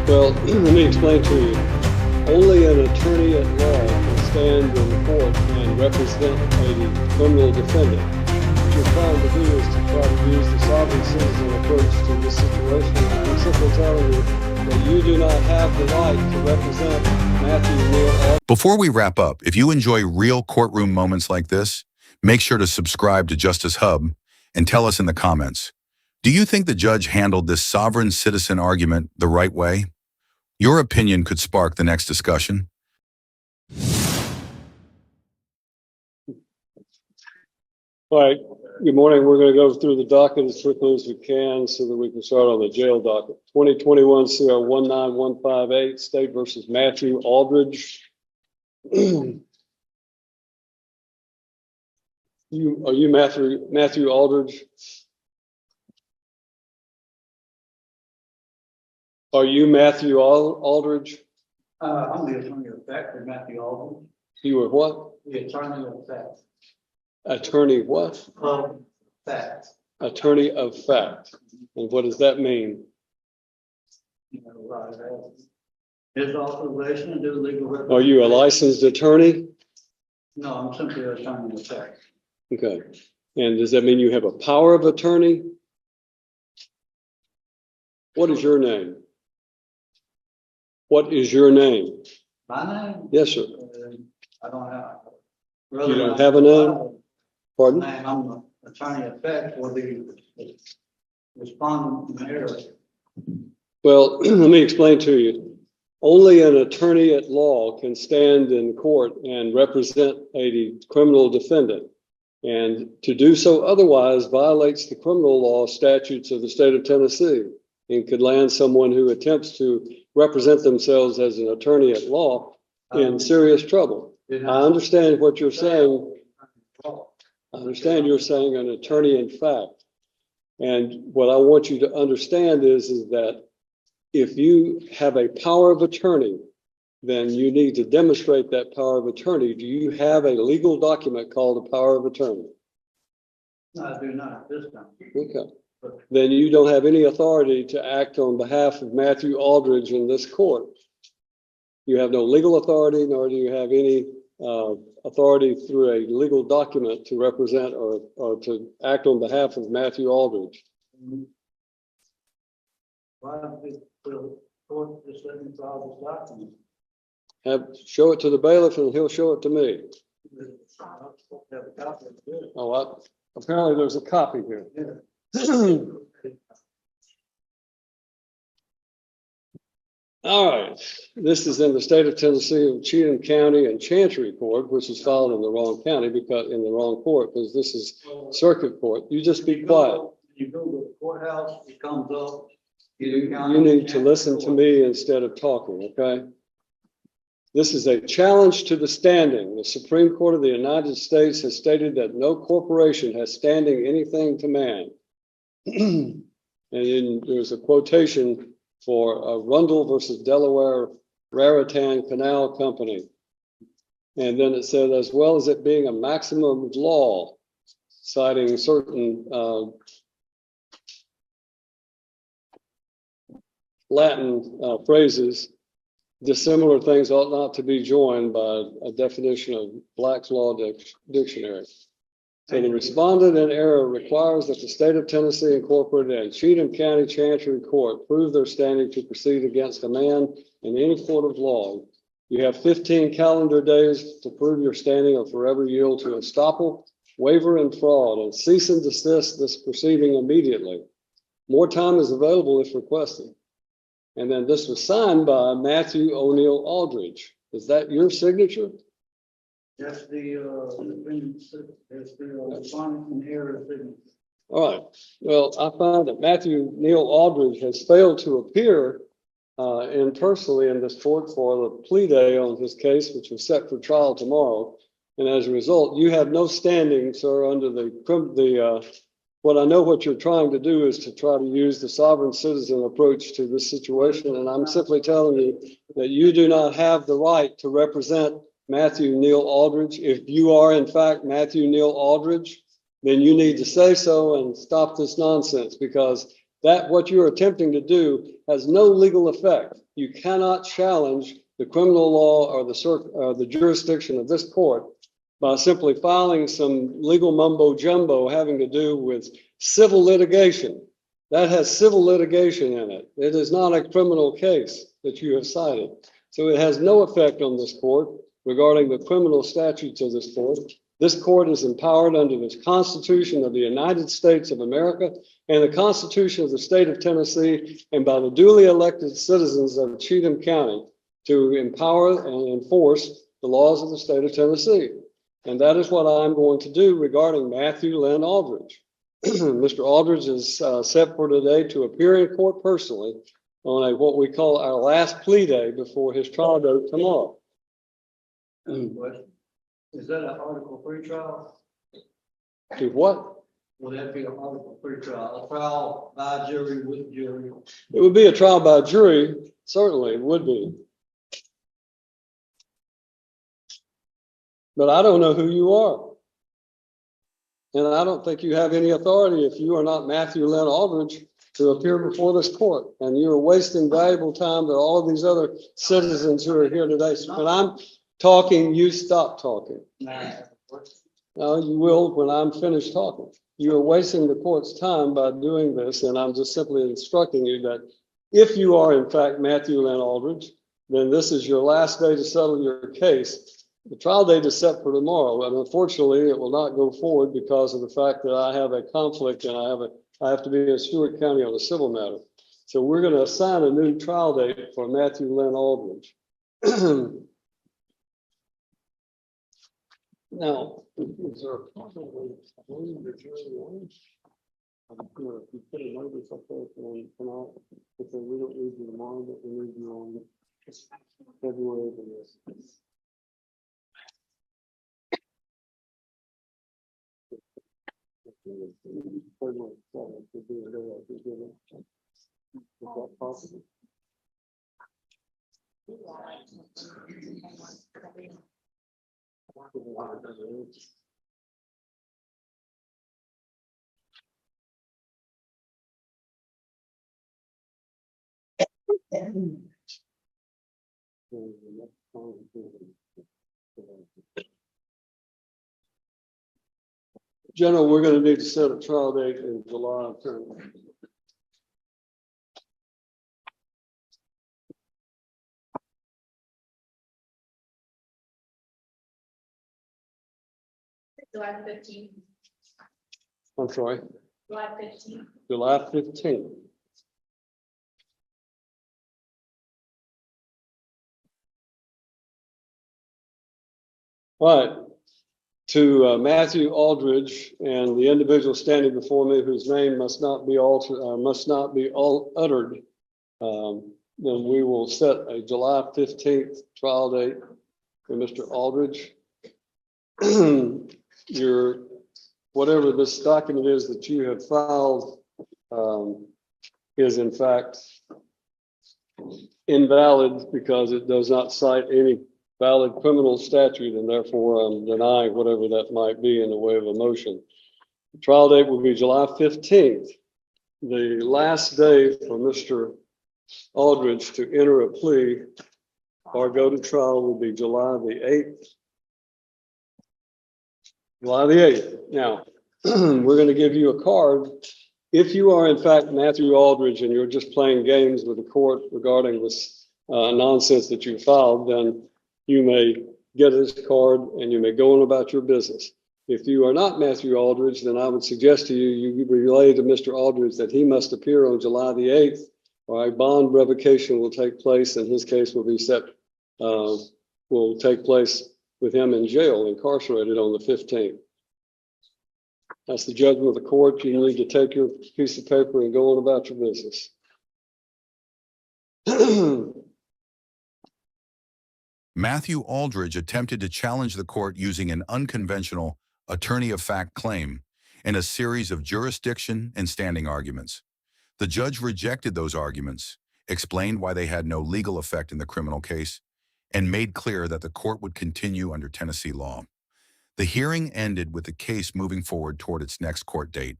Well, let me explain to you. Only an attorney at law can stand in court and represent a criminal defendant. What you're trying to do is to try to use the sovereign citizen approach to this situation. I'm simply telling you that you do not have the right to represent Matthew Neal Aldridge. Before we wrap up, if you enjoy real courtroom moments like this, make sure to subscribe to Justice Hub and tell us in the comments. Do you think the judge handled this sovereign citizen argument the right way? Your opinion could spark the next discussion. All right, good morning. We're going to go through the docket as quickly as we can so that we can start on the jail docket. 2021 CR 19158, State versus Matthew Aldridge. Are you Matthew Aldridge? Are you Matthew Aldridge? I'm the attorney of fact for Matthew Aldridge. You were what? The attorney of fact. Attorney what? Of fact. Attorney of fact. And what does that mean? You know, his authorization to do legal representation. Are you a licensed attorney? No, I'm simply an attorney of fact. Okay. And does that mean you have a power of attorney? What is your name? What is your name? My name? Yes, sir. I don't have. You don't have a name? Pardon? I'm the attorney of fact for the respondent mayor. Well, let me explain to you. Only an attorney at law can stand in court and represent a criminal defendant. And to do so otherwise violates the criminal law statutes of the state of Tennessee and could land someone who attempts to represent themselves as an attorney at law in serious trouble. I understand what you're saying. I understand you're saying an attorney in fact. And what I want you to understand is that if you have a power of attorney, then you need to demonstrate that power of attorney. Do you have a legal document called a power of attorney? No, I do not at this time. Okay. Then you don't have any authority to act on behalf of Matthew Aldridge in this court. You have no legal authority, nor do you have any authority through a legal document to represent or to act on behalf of Matthew Aldridge. Why don't the court just let me file this document? Show it to the bailiff and he'll show it to me. Apparently there's a copy here. All right, this is in the state of Tennessee of Cheatham County and Chancery Court, which is filed in the wrong county because in the wrong court, because this is circuit court. You just be quiet. You go to the courthouse, it comes up. You need to listen to me instead of talking, okay? This is a challenge to the standing. The Supreme Court of the United States has stated that no corporation has standing anything to man. And then there's a quotation for Rundle versus Delaware Raritan Canal Company. And then it said, as well as it being a maximum of law, citing certain Latin phrases, dissimilar things ought not to be joined by a definition of Black's Law Dictionary. So the respondent in error requires that the state of Tennessee Incorporated and Cheatham County Chancery Court prove their standing to proceed against a man in any court of law. You have 15 calendar days to prove your standing or forever yield to estoppel, waiver, and fraud, and cease and desist this proceeding immediately. More time is available if requested. And then this was signed by Matthew O'Neill Aldridge. Is that your signature? That's the respondent in error signature. All right. Well, I find that Matthew Neal Aldridge has failed to appear personally in this court for the plea day on his case, which was set for trial tomorrow. And as a result, you have no standing, sir, under what I know what you're trying to do is to try to use the sovereign citizen approach to this situation. And I'm simply telling you that you do not have the right to represent Matthew Neal Aldridge. If you are, in fact, Matthew Neal Aldridge, then you need to say so and stop this nonsense, because that what you're attempting to do has no legal effect. You cannot challenge the criminal law or the jurisdiction of this court by simply filing some legal mumbo jumbo having to do with civil litigation. That has civil litigation in it. It is not a criminal case that you have cited. So it has no effect on this court regarding the criminal statutes of this court. This court is empowered under the Constitution of the United States of America and the Constitution of the state of Tennessee and by the duly elected citizens of Cheatham County to empower and enforce the laws of the state of Tennessee. And that is what I'm going to do regarding Matthew Lynn Aldridge. Mr. Aldridge is set for today to appear in court personally on what we call our last plea day before his trial date tomorrow. Is that an article pre-trial? To what? Will that be an article pre-trial? A trial by jury with jury? It would be a trial by jury, certainly it would be. But I don't know who you are. And I don't think you have any authority if you are not Matthew Lynn Aldridge to appear before this court. And you're wasting valuable time to all of these other citizens who are here today. So when I'm talking, you stop talking. No, you will when I'm finished talking. You are wasting the court's time by doing this. And I'm just simply instructing you that if you are in fact Matthew Lynn Aldridge, then this is your last day to settle your case. The trial date is set for tomorrow, and unfortunately, it will not go forward because of the fact that I have a conflict and I have to be in Stewart County on a civil matter. So we're going to assign a new trial date for Matthew Lynn Aldridge. Now, is there a possible way the jury wants? If you put a notice up there for tonight, if we don't need you tomorrow, but we need you on February the 6th. Is that possible? General, we're going to need to set a trial date in July. July 15th. I'm sorry. July 15th. July 15th. All right. To Matthew Aldridge and the individual standing before me whose name must not be uttered, then we will set a July 15th trial date for Mr. Aldridge. Whatever this document is that you have filed is in fact invalid because it does not cite any valid criminal statute, and therefore I'm denying whatever that might be in the way of a motion. The trial date will be July 15th. The last day for Mr. Aldridge to enter a plea or go to trial will be July the 8th. July the 8th. Now, we're going to give you a card. If you are in fact Matthew Aldridge and you're just playing games with the court regarding this nonsense that you filed, then you may get this card and you may go on about your business. If you are not Matthew Aldridge, then I would suggest to you, you relay to Mr. Aldridge that he must appear on July the 8th, or a bond revocation will take place, and his case will be will take place with him in jail, incarcerated on the 15th. That's the judgment of the court. You need to take your piece of paper and go on about your business. Matthew Aldridge attempted to challenge the court using an unconventional attorney of fact claim and a series of jurisdiction and standing arguments. The judge rejected those arguments, explained why they had no legal effect in the criminal case, and made clear that the court would continue under Tennessee law. The hearing ended with the case moving forward toward its next court date.